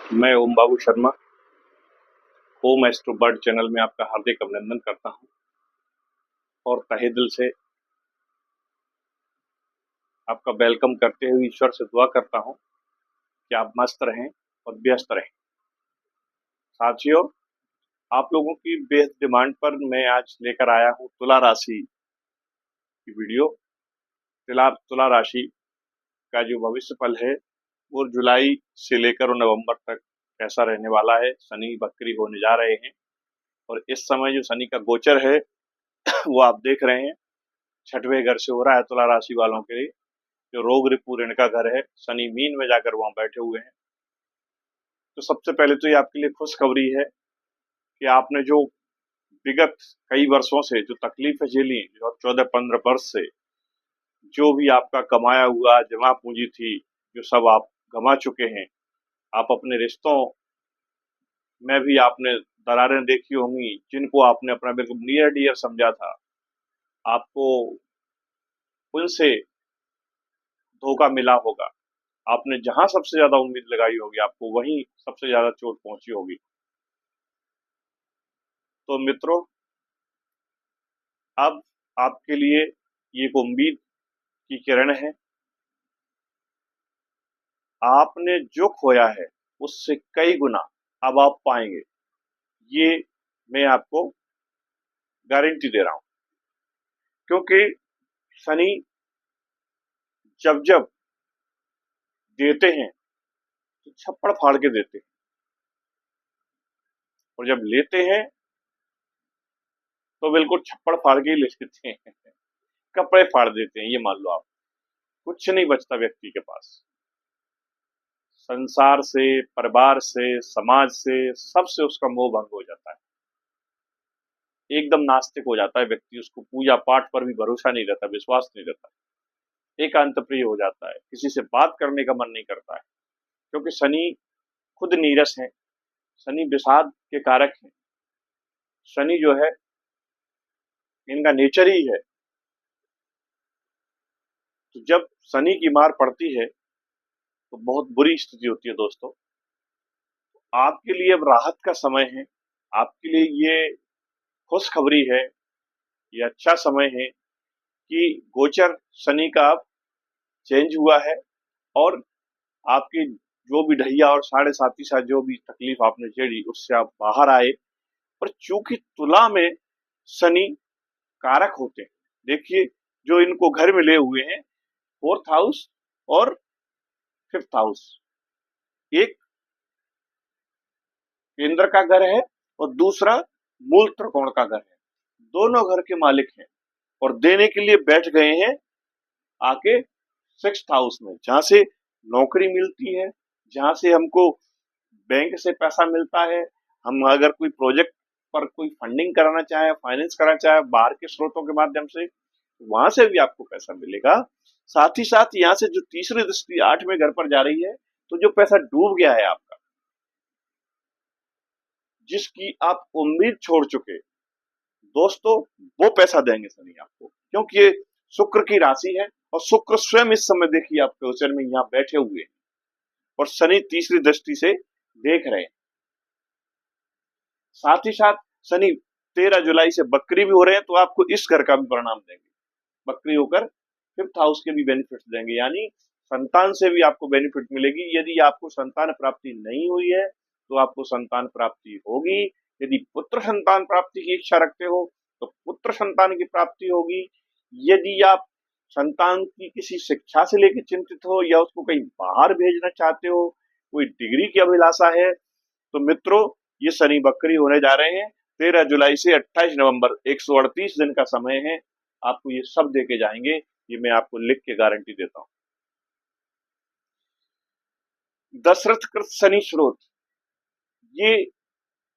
मैं ओम बाबू शर्मा ओम astro bird channel में आपका हार्दिक अभिनंदन करता हूं और तहे दिल से आपका वेलकम करते हुए ईश्वर से दुआ करता हूं कि आप मस्त रहें और व्यस्त रहें। साथियों, आप लोगों की बेहद डिमांड पर मैं आज लेकर आया हूं तुला राशि की वीडियो। तुला राशि का जो भविष्य फल है वो जुलाई से लेकर नवंबर तक कैसा रहने वाला है। शनि वक्री होने जा रहे हैं और इस समय जो शनि का गोचर है वो आप देख रहे हैं, छठवें घर से हो रहा है तुला राशि वालों के लिए। जो रोग रिपू ऋण का घर है, शनि मीन में जाकर वहां बैठे हुए हैं। तो सबसे पहले तो ये आपके लिए खुशखबरी है कि आपने जो विगत कई वर्षों से जो तकलीफें झेली, जो 14-15 वर्ष से जो भी आपका कमाया हुआ जमा पूंजी थी, जो सब आप गंवा चुके हैं। आप अपने रिश्तों में भी आपने दरारें देखी होंगी, जिनको आपने अपना बिल्कुल नियर डियर समझा था, आपको उनसे धोखा मिला होगा। आपने जहां सबसे ज्यादा उम्मीद लगाई होगी, आपको वहीं सबसे ज्यादा चोट पहुंची होगी। तो मित्रों, अब आपके लिए ये एक उम्मीद की किरण है। आपने जो खोया है उससे कई गुना अब आप पाएंगे, ये मैं आपको गारंटी दे रहा हूं। क्योंकि शनि जब जब देते हैं तो छप्पड़ फाड़ के देते हैं, और जब लेते हैं तो बिल्कुल छप्पड़ फाड़ के ही लेते हैं। कपड़े फाड़ देते हैं, ये मान लो आप। कुछ नहीं बचता व्यक्ति के पास, संसार से, परिवार से, समाज से, सबसे उसका मोह भंग हो जाता है। एकदम नास्तिक हो जाता है व्यक्ति, उसको पूजा पाठ पर भी भरोसा नहीं रहता, विश्वास नहीं रहता, एकांत प्रिय हो जाता है, किसी से बात करने का मन नहीं करता है। क्योंकि शनि खुद नीरस है, शनि विषाद के कारक है। शनि जो है, इनका नेचर ही है। तो जब शनि की मार पड़ती है तो बहुत बुरी स्थिति होती है दोस्तों। आपके लिए अब राहत का समय है, आपके लिए ये खुशखबरी है, ये अच्छा समय है कि गोचर शनि का अब चेंज हुआ है और आपकी जो भी ढैया और साढ़े साथी साथ जो भी तकलीफ आपने झेली उससे आप बाहर आए। और चूंकि तुला में शनि कारक होते हैं, देखिए जो इनको घर मिले हुए हैं, 4th हाउस और 5th हाउस, एक केंद्र का घर है और दूसरा मूल त्रिकोण का घर है। दोनों घर के मालिक हैं और देने के लिए बैठ गए हैं आके 6th हाउस में, जहां से नौकरी मिलती है, जहां से हमको बैंक से पैसा मिलता है। हम अगर कोई प्रोजेक्ट पर कोई फंडिंग कराना चाहे, फाइनेंस कराना चाहे बाहर के स्रोतों के माध्यम से, वहां से भी आपको पैसा मिलेगा। साथ ही साथ यहाँ से जो तीसरी दृष्टि 8वें घर पर जा रही है, तो जो पैसा डूब गया है आपका, जिसकी आप उम्मीद छोड़ चुके दोस्तों, वो पैसा देंगे शनि आपको। क्योंकि ये शुक्र की राशि है और शुक्र स्वयं इस समय देखिए आपके गोचर में यहाँ बैठे हुए हैं और शनि तीसरी दृष्टि से देख रहे हैं। साथ ही साथ शनि 13 जुलाई से बकरी भी हो रहे हैं, तो आपको इस घर का भी परिणाम देंगे। बकरी होकर 5th हाउस के भी बेनिफिट देंगे, यानी संतान से भी आपको बेनिफिट मिलेगी। यदि आपको संतान प्राप्ति नहीं हुई है तो आपको संतान प्राप्ति होगी। यदि पुत्र संतान प्राप्ति की इच्छा रखते हो तो पुत्र संतान की प्राप्ति होगी। यदि आप संतान की किसी शिक्षा से लेकर चिंतित हो या उसको कहीं बाहर भेजना चाहते हो, कोई डिग्री की अभिलाषा है, तो मित्रों ये शनि बकरी होने जा रहे हैं। 13 जुलाई से 28 नवंबर 138 दिन का समय है, आपको ये सब देके जाएंगे, ये मैं आपको लिख के गारंटी देता हूं। दशरथ कृत शनि स्रोत, ये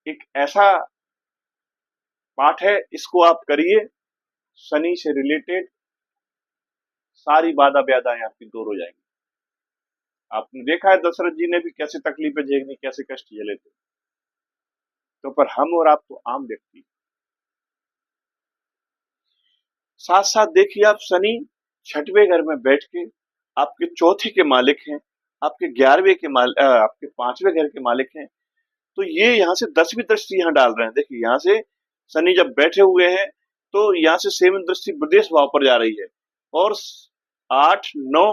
एक ऐसा पाठ है, इसको आप करिए, शनि से रिलेटेड सारी बाधा बाधाएं आपकी दूर हो जाएंगी। आपने देखा है दशरथ जी ने भी कैसे तकलीफें झेलनी, कैसे कष्ट झेले थे। तो पर हम और आप तो आम व्यक्ति। साथ साथ देखिए, आप शनि 6वें घर में बैठ के आपके चौथे के मालिक हैं आपके 11वें के आपके 5वें घर के मालिक हैं। तो ये यहाँ से 10वीं दृष्टि यहाँ डाल रहे हैं। देखिए यहाँ से शनि जब बैठे हुए हैं तो यहाँ से 7वीं दृष्टि विदेश भाव पर जा रही है, और 8, 9,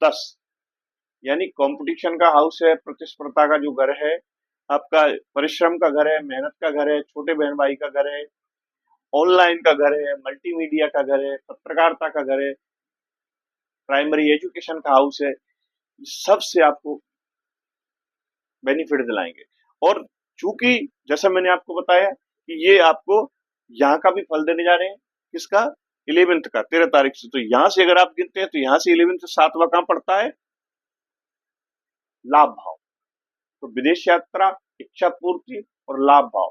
10 यानी कंपटीशन का हाउस है, प्रतिस्पर्धा का जो घर है, आपका परिश्रम का घर है, मेहनत का घर है, छोटे बहन भाई का घर है, ऑनलाइन का घर है, मल्टीमीडिया का घर है, पत्रकारिता का घर है, प्राइमरी एजुकेशन का हाउस है। सबसे आपको बेनिफिट दिलाएंगे। और चूंकि जैसा मैंने आपको बताया कि ये आपको यहाँ का भी फल देने जा रहे हैं, किसका? 11th का, 13 तारीख से। तो यहाँ से अगर आप गिनते हैं तो यहाँ से 11th से 7वां कहां पड़ता है? लाभ भाव। तो विदेश यात्रा, इच्छा पूर्ति और लाभ भाव,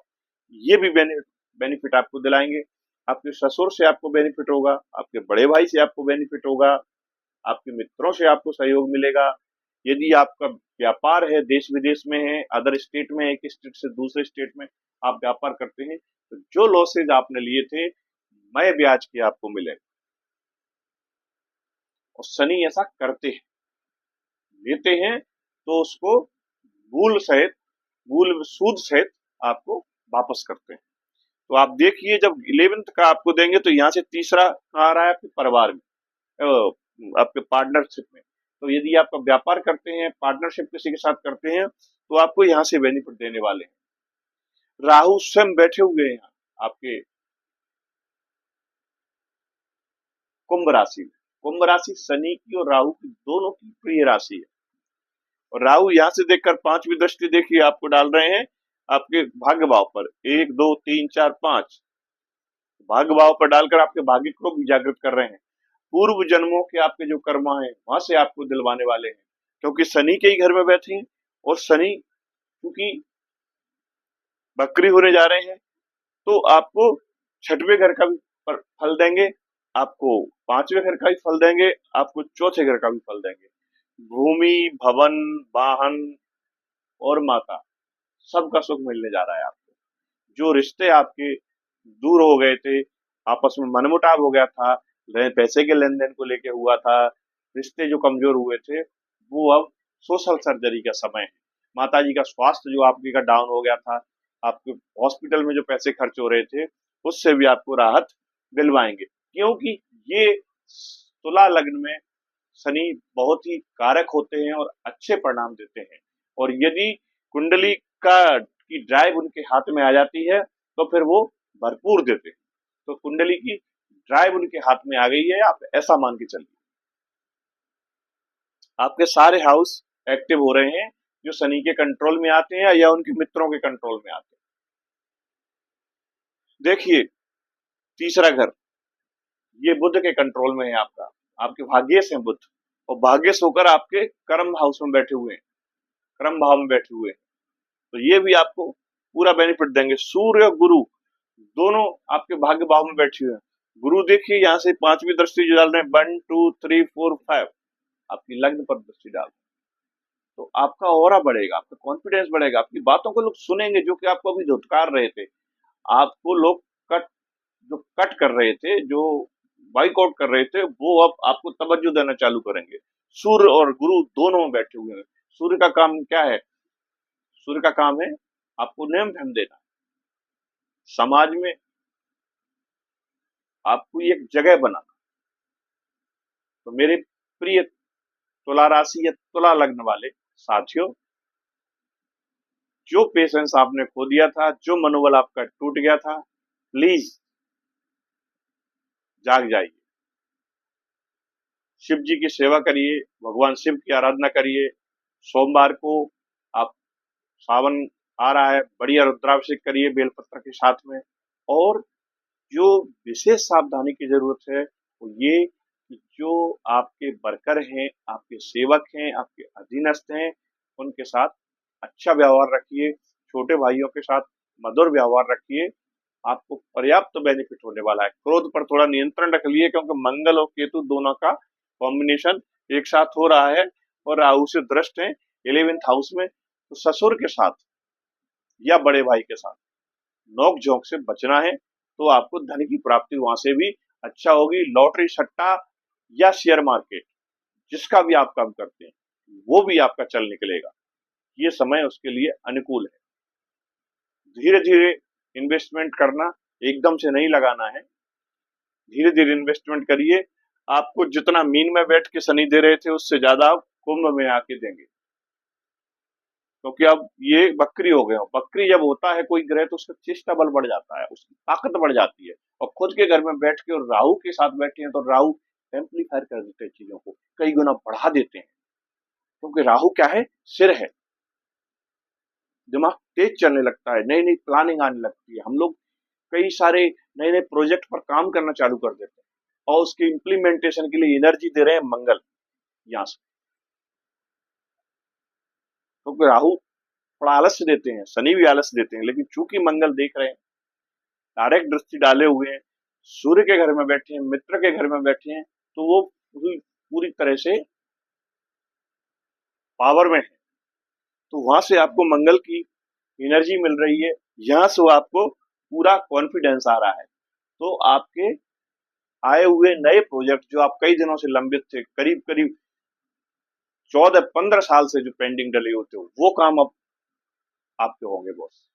ये भी बेनिफिट आपको दिलाएंगे। आपके ससुर से आपको बेनिफिट होगा, आपके बड़े भाई से आपको बेनिफिट होगा, आपके मित्रों से आपको सहयोग मिलेगा। यदि आपका व्यापार है, देश विदेश में है, अदर स्टेट में, एक स्टेट से दूसरे स्टेट में आप व्यापार करते हैं, तो जो लॉसेज आपने लिए थे नए ब्याज के आपको मिलेंगे। और शनि ऐसा करते हैं, लेते हैं तो उसको मूल सूद सहित आपको वापस करते हैं। तो आप देखिए जब 11th का आपको देंगे तो यहाँ से तीसरा आ रहा है आपके परिवार में, आपके पार्टनरशिप में। तो यदि आप व्यापार करते हैं, पार्टनरशिप किसी के साथ करते हैं, तो आपको यहाँ से बेनिफिट देने वाले हैं। राहु स्वयं बैठे हुए हैं आपके कुंभ राशि में। कुंभ राशि शनि की और राहु की दोनों की प्रिय राशि है। और राहु यहाँ से देखकर 5वीं दृष्टि देखिए आपको डाल रहे हैं आपके भाग्य भाव पर, 1, 2, 3, 4, 5 भाग्य भाव पर डालकर आपके भाग्य को भी जागृत कर रहे हैं। पूर्व जन्मों के आपके जो कर्म हैं वहां से आपको दिलवाने वाले हैं, क्योंकि शनि के ही घर में बैठे हैं। और शनि क्योंकि बकरी होने जा रहे हैं, तो आपको 6वें घर का भी फल देंगे, आपको 5वें घर का भी फल देंगे, आपको 4थे घर का भी फल देंगे। भूमि, भवन, वाहन और माता, सबका सुख मिलने जा रहा है आपको। जो रिश्ते आपके दूर हो गए थे, आपस में मनमुटाव हो गया था, पैसे के लेन देन को लेके हुआ था, रिश्ते जो कमजोर हुए थे, वो अब सोशल सर्जरी का समय है। माता जी का स्वास्थ्य जो आपके का डाउन हो गया था, आपके हॉस्पिटल में जो पैसे खर्च हो रहे थे, उससे भी आपको राहत दिलवाएंगे। क्योंकि ये तुला लग्न में शनि बहुत ही कारक होते हैं और अच्छे परिणाम देते हैं। और यदि कुंडली की ड्राइव उनके हाथ में आ जाती है तो फिर वो भरपूर देते हैं। तो कुंडली की ड्राइव उनके हाथ में आ गई है, आप ऐसा मान के चलिए। आपके सारे हाउस एक्टिव हो रहे हैं जो शनि के कंट्रोल में आते हैं या उनके मित्रों के कंट्रोल में आते हैं। देखिए तीसरा घर, ये बुध के कंट्रोल में है आपका, आपके भाग्येश हैं बुध, और भाग्येश होकर आपके कर्म हाउस में बैठे हुए हैं, कर्म भाव में बैठे हुए हैं। तो ये भी आपको पूरा बेनिफिट देंगे। सूर्य और गुरु दोनों आपके भाग्य भाव में बैठे हुए हैं। गुरु देखिए यहाँ से 5वीं दृष्टि जो डाल रहे हैं, 1, 2, 3, 4, 5 आपकी लग्न पर दृष्टि डाल रहे हैं। तो आपका ऑरा बढ़ेगा, आपका कॉन्फिडेंस बढ़ेगा, आपकी बातों को लोग सुनेंगे। जो कि आपको अभी धुतकार रहे थे, आपको लोग कट कर रहे थे, जो बाइकआउट कर रहे थे, वो अब आपको तवज्जो देना चालू करेंगे। सूर्य और गुरु दोनों बैठे हुए हैं। सूर्य का काम क्या है? सूर्य का काम है आपको नियम ध्यान देना, समाज में आपको एक जगह बनाना। तो मेरे प्रिय तुला राशि या तुला लग्न वाले साथियों, जो पेशेंस आपने खो दिया था, जो मनोबल आपका टूट गया था, प्लीज जाग जाइए। शिव जी की सेवा करिए, भगवान शिव की आराधना करिए। सोमवार को आप, सावन आ रहा है, बढ़िया रुद्राभिषेक करिए बेलपत्र के साथ में। और जो विशेष सावधानी की जरूरत है वो ये कि जो आपके वर्कर हैं, आपके सेवक हैं, आपके अधीनस्थ हैं, उनके साथ अच्छा व्यवहार रखिए। छोटे भाइयों के साथ मधुर व्यवहार रखिए, आपको पर्याप्त बेनिफिट होने वाला है। क्रोध पर थोड़ा नियंत्रण रख लिए, क्योंकि मंगल और केतु दोनों का कॉम्बिनेशन एक साथ हो रहा है और राहु से दृष्ट है 11th हाउस में। तो ससुर के साथ या बड़े भाई के साथ नोक झोंक से बचना है, तो आपको धन की प्राप्ति वहां से भी अच्छा होगी। लॉटरी, सट्टा या शेयर मार्केट, जिसका भी आप काम करते हैं, वो भी आपका चल निकलेगा। ये समय उसके लिए अनुकूल है। धीरे धीरे इन्वेस्टमेंट करना, एकदम से नहीं लगाना है। धीरे धीरे इन्वेस्टमेंट करिए। आपको जितना मीन में बैठ के शनि दे रहे थे उससे ज्यादा आप कुंभ में आके देंगे, क्योंकि अब ये बकरी हो गए हो। बकरी जब होता है कोई ग्रह तो उसका चेष्टा बल बढ़ जाता है, उसकी ताकत बढ़ जाती है। और खुद के घर में बैठ के और राहु के साथ बैठे हैं तो राहु एम्पलीफायर कर देते हैं, चीजों को कई गुना बढ़ा देते हैं। क्योंकि राहु क्या है, सिर है। दिमाग तेज चलने लगता है, नई नई प्लानिंग आने लगती है। हम लोग कई सारे नए नए प्रोजेक्ट पर काम करना चालू कर देते हैं और उसके इम्प्लीमेंटेशन के लिए एनर्जी दे रहे हैं मंगल यहाँ से। क्योंकि राहु थोड़ा आलस्य देते हैं, शनि भी आलस्य देते हैं, लेकिन चूंकि मंगल देख रहे हैं, डायरेक्ट दृष्टि डाले हुए हैं, सूर्य के घर में बैठे हैं, मित्र के घर में बैठे हैं, तो वो पूरी तरह से पावर में है। तो वहां से आपको मंगल की एनर्जी मिल रही है, यहाँ से आपको पूरा कॉन्फिडेंस आ रहा है। तो आपके आए हुए नए प्रोजेक्ट जो आप कई दिनों से लंबित थे, करीब करीब 14-15 साल से जो पेंडिंग डले होते हो, वो काम अब आपके होंगे बॉस।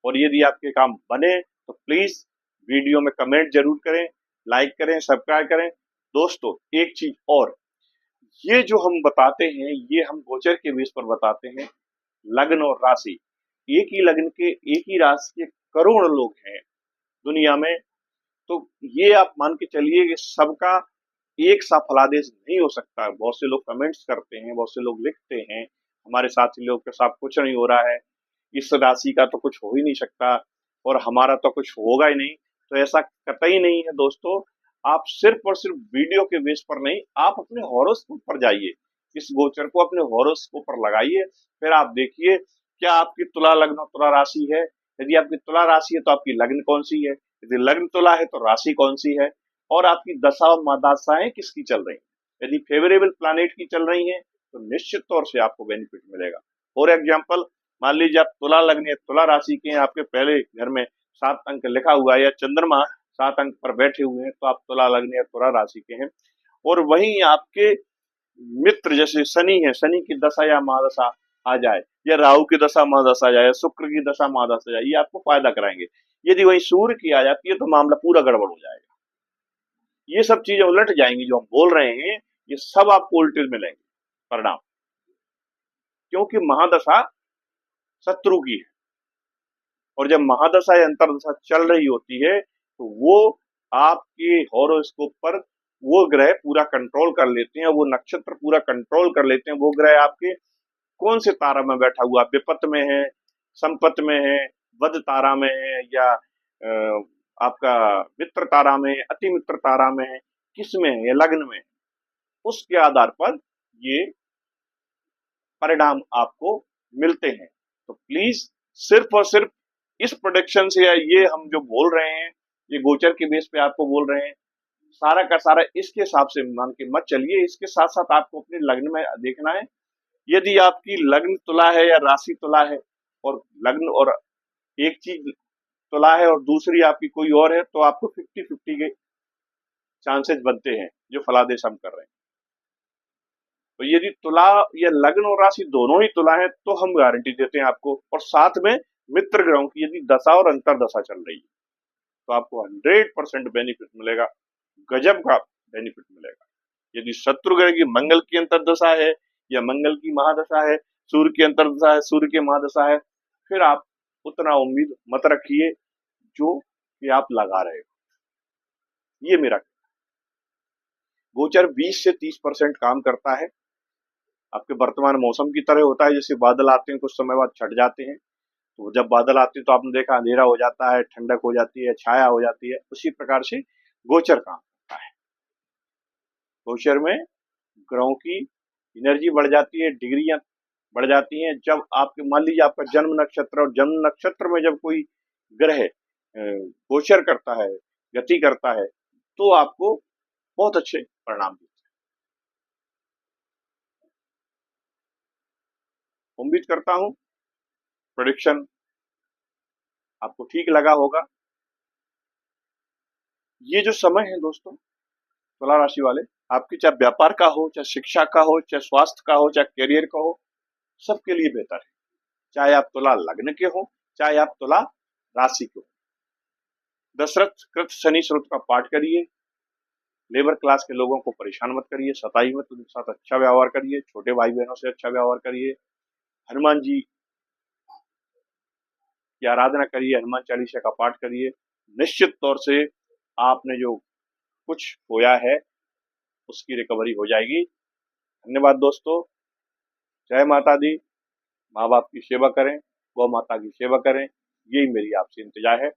और यदि आपके काम बने तो प्लीज वीडियो में कमेंट जरूर करें, लाइक करें, सब्सक्राइब करें। दोस्तों एक चीज और, ये जो हम बताते हैं ये हम गोचर के बेस पर बताते हैं। लग्न और राशि, एक ही लग्न के एक ही राशि के करोड़ लोग हैं दुनिया में। तो ये आप मान के चलिए कि सबका एक सा फलादेश नहीं हो सकता। बहुत से लोग कमेंट्स करते हैं, बहुत से लोग लिखते हैं हमारे साथी लोग के साथ कुछ नहीं हो रहा है, इस राशि का तो कुछ हो ही नहीं सकता और हमारा तो कुछ होगा ही नहीं। तो ऐसा कतई नहीं है दोस्तों। आप सिर्फ और सिर्फ वीडियो के बेस पर नहीं, आप अपने हॉरोस्कोप पर जाइए, इस गोचर को अपने हॉरोस्कोप पर लगाइए, फिर आप देखिए क्या आपकी तुला लग्न और तुला राशि है। यदि आपकी तुला राशि है तो आपकी लग्न कौन सी है, यदि लग्न तुला है तो राशि कौन सी है, और आपकी दशा और महादशाएं किसकी चल रही है। यदि फेवरेबल प्लैनेट की चल रही है तो निश्चित तौर से आपको बेनिफिट मिलेगा। फॉर एग्जाम्पल, मान लीजिए आप तुला लग्न, तुला राशि के हैं, आपके पहले घर में 7 अंक लिखा हुआ है या चंद्रमा 7 अंक पर बैठे हुए हैं, तो आप तुला लग्न या तुला राशि के हैं। और वहीं आपके मित्र जैसे शनि है, शनि की दशा या महादशा आ जाए, या राहु की दशा महादशा आ जाए, शुक्र की दशा महादशा आ जाए, ये आपको फायदा कराएंगे। यदि वहीं सूर्य की आ जाती है तो मामला पूरा गड़बड़ हो जाएगा। ये सब चीजें उलट जाएंगी जो हम बोल रहे हैं, ये सब आपको उल्टे मिलेंगे परिणाम, क्योंकि महादशा शत्रु की है। और जब महादशा या अंतरदशा चल रही होती है तो वो आपके हॉरोस्कोप पर वो ग्रह पूरा कंट्रोल कर लेते हैं, वो नक्षत्र पूरा कंट्रोल कर लेते हैं। वो ग्रह आपके कौन से तारा में बैठा हुआ, विपत में है, संपत में है, वध तारा में है, या आपका मित्र तारा में, अति मित्र तारा में है, किस में है, या लग्न में है, उसके आधार पर ये परिणाम आपको मिलते हैं। तो प्लीज सिर्फ और सिर्फ इस प्रोडिक्शन से, या ये हम जो बोल रहे हैं, ये गोचर के बेस पे आपको बोल रहे हैं, सारा का सारा इसके हिसाब से मान के मत चलिए। इसके साथ साथ आपको अपने लग्न में देखना है। यदि आपकी लग्न तुला है या राशि तुला है, और लग्न और एक चीज तुला है और दूसरी आपकी कोई और है, तो आपको 50-50 के चांसेस बनते हैं जो फलादेश हम कर रहे हैं। तो यदि तुला या लग्न और राशि दोनों ही तुला है तो हम गारंटी देते हैं आपको, और साथ में मित्र ग्रहों की यदि दशा और अंतरदशा चल रही है तो आपको 100% बेनिफिट मिलेगा, गजब का बेनिफिट मिलेगा। यदि शत्रु ग्रह की मंगल की अंतरदशा है या मंगल की महादशा है, सूर्य की अंतरदशा है, सूर्य की महादशा है, फिर आप उतना उम्मीद मत रखिए जो कि आप लगा रहे हो। ये मेरा गोचर 20 से 30% काम करता है। आपके वर्तमान मौसम की तरह होता है, जैसे बादल आते हैं कुछ समय बाद छट जाते हैं, तो जब बादल आते हैं तो आपने देखा अंधेरा हो जाता है, ठंडक हो जाती है, छाया हो जाती है, उसी प्रकार से गोचर काम करता है। गोचर में ग्रहों की एनर्जी बढ़ जाती है, डिग्रियां बढ़ जाती हैं। जब आपके मान लीजिए आपका जन्म नक्षत्र, और जन्म नक्षत्र में जब कोई ग्रह गोचर करता है, गति करता है, तो आपको बहुत अच्छे परिणाम देते हैं। उम्मीद करता हूं प्रेडिक्शन आपको ठीक लगा होगा। ये जो समय है दोस्तों, तुला राशि वाले, आपकी चाहे व्यापार का हो, चाहे शिक्षा का हो, चाहे स्वास्थ्य का हो, चाहे करियर का हो, सबके लिए बेहतर है। चाहे आप तुला लग्न के हो, चाहे आप तुला राशि के हो। दशरथ कृत शनि स्रोत का पाठ करिए। लेबर क्लास के लोगों को परेशान मत करिए, सताइए मत, उनके साथ अच्छा व्यवहार करिए, छोटे भाई बहनों से अच्छा व्यवहार करिए, हनुमान जी की आराधना करिए, हनुमान चालीसा का पाठ करिए। निश्चित तौर से आपने जो कुछ खोया है उसकी रिकवरी हो जाएगी। धन्यवाद दोस्तों। जय माता दी। माँ बाप की सेवा करें, गौ माता की सेवा करें, यही मेरी आपसे इंतजार है।